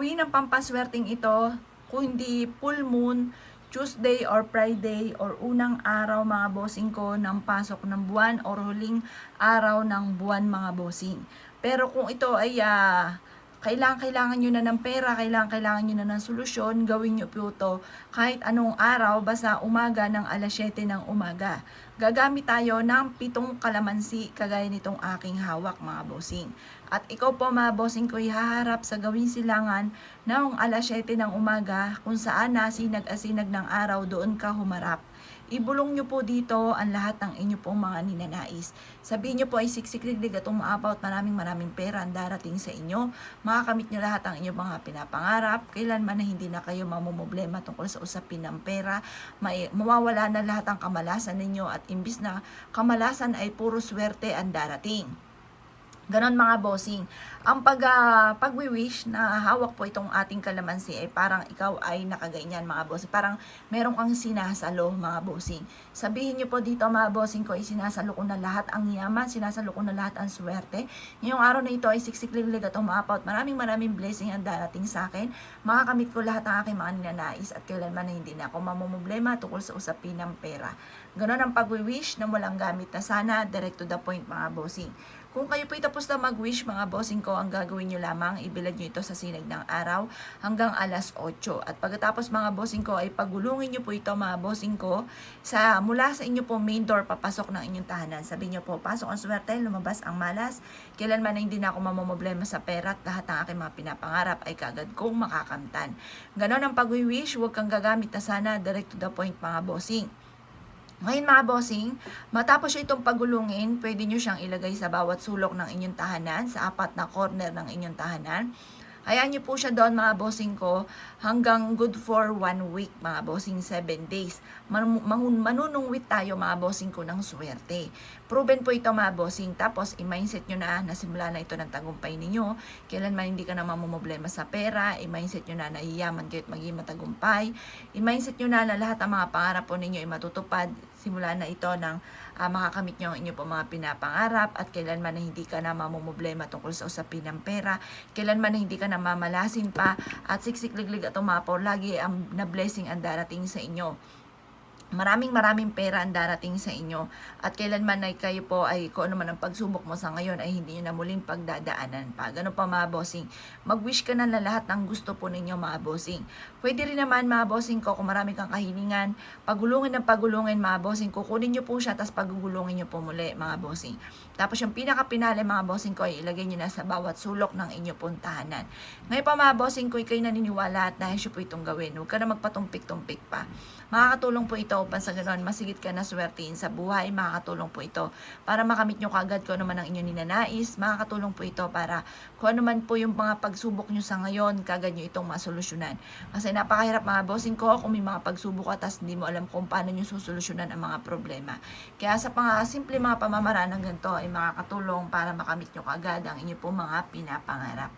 gawin ang pampaswerteng ito kung hindi full moon, Tuesday or Friday or unang araw mga bossing ko ng pasok ng buwan or huling araw ng buwan mga bossing. Pero kung ito ay kailangan nyo na ng pera, kailangan nyo na ng solusyon, gawin nyo po ito kahit anong araw, basta umaga ng alas 7 ng umaga. Gagamit tayo ng 7 kalamansi kagaya nitong aking hawak mga bossing. At ikaw po mga bossing ko ihaharap sa gawing silangan ng alas 7 ng umaga kung saan nasinag-asinag ng araw doon ka humarap. Ibulong nyo po dito ang lahat ng inyo pong mga ninanais. Sabihin nyo po ay siksik-liglig at umaapaw at maraming pera ang darating sa inyo. Makakamit nyo lahat ang inyong mga pinapangarap. Kailanman na hindi na kayo mamumblema tungkol sa usapin ng pera. Mawawala na lahat ang kamalasan ninyo at imbis na kamalasan ay puro swerte ang darating. Ganon mga bossing. Ang pag-wish na hawak po itong ating kalamansi ay parang ikaw ay nakaganyan mga bossing. Parang meron kang sinasalo mga bossing. Sabihin nyo po dito mga bossing ko ay sinasalo ko na lahat ang yaman, sinasalo ko na lahat ang swerte. Ngayong araw na ito ay siksik-liglig at umaapaw at maraming blessing ang darating sa akin. Makakamit ko lahat ng aking mga ninanais at kailanman na hindi na ako mamumblema tungkol sa usapin ng pera. Ganon ang pag-wish na walang gamit na sana, direct to the point mga bossing. Kung kayo po tapos na mag-wish mga bossing ko, ang gagawin nyo lamang, ibilad nyo ito sa sinag ng araw hanggang alas 8. At pagkatapos mga bossing ko ay pagulungin nyo po ito mga bossing ko mula sa inyo po main door papasok ng inyong tahanan. Sabihin nyo po, pasok ang swerte, lumabas ang malas. Kailanman na hindi na ako mamumblema sa pera at lahat ng aking mga pinapangarap ay kagad kong makakamtan. Ganon ang pag-wish, huwag kang gagamit na sana, direct to the point mga bossing. Ngayon mga bossing, matapos itong pagulungin, pwede nyo siyang ilagay sa bawat sulok ng inyong tahanan, sa 4 na corner ng inyong tahanan. Hayaan nyo po siya doon mga bossing ko hanggang good for 1 week mga bossing, 7 days. Manunungwit tayo mga bossing ko ng swerte. Proven po ito mga bossing. Tapos i-mindset nyo na nasimula na ito ng tagumpay ninyo. Kailanman hindi ka na mamumblema sa pera. I-mindset nyo na nahiyaman kayo at maging matagumpay. I-mindset nyo na lahat ng mga pangarap po ninyo ay matutupad. Simula na ito ng makakamit nyo ang inyo po mga pinapangarap at kailanman na hindi ka na mamumblema tungkol sa usapin ng pera. Kailanman na hindi ka na mamalasin pa at siksik-liglig at umapaw. Lagi ang na blessing ang darating sa inyo. Maraming pera ang darating sa inyo at kailanman ay kayo po ay kung ano man ang pagsubok mo sa ngayon ay hindi nyo na muling pagdadaanan pa. Ganun pa mga bossing. Mag-wish ka na lahat ng gusto po ninyo mga bossing. Pwede rin naman mga bossing ko kung marami kang kahilingan, pagulungin mga bossing ko, kunin nyo po siya tapos pagugulungin nyo po muli mga bossing. Tapos yung pinaka-pinale mga bossing ko ay ilagay nyo na sa bawat sulok ng inyo pong tahanan. Ngayon pa mga bossing ko, kayo naniniwala at nais po itong gawin. Huwag ka na magpatumpik-tumpik pa. Makakatulong po ito upang sa ganoon masigit ka na swertein sa buhay. Makakatulong po ito para makamit nyo kagad kung ano man ang inyong ninanais. Makakatulong po ito para kung ano man po yung mga pagsubok nyo sa ngayon, kagad nyo itong masolusyonan. Kasi napakahirap mga bossing ko kung may mga pagsubok at hindi mo alam kung paano nyo susolusyonan ang mga problema. Kaya sa simple mga pamamaraan ng ganito ay makakatulong para makamit nyo kagad ang inyong po mga pinapangarap.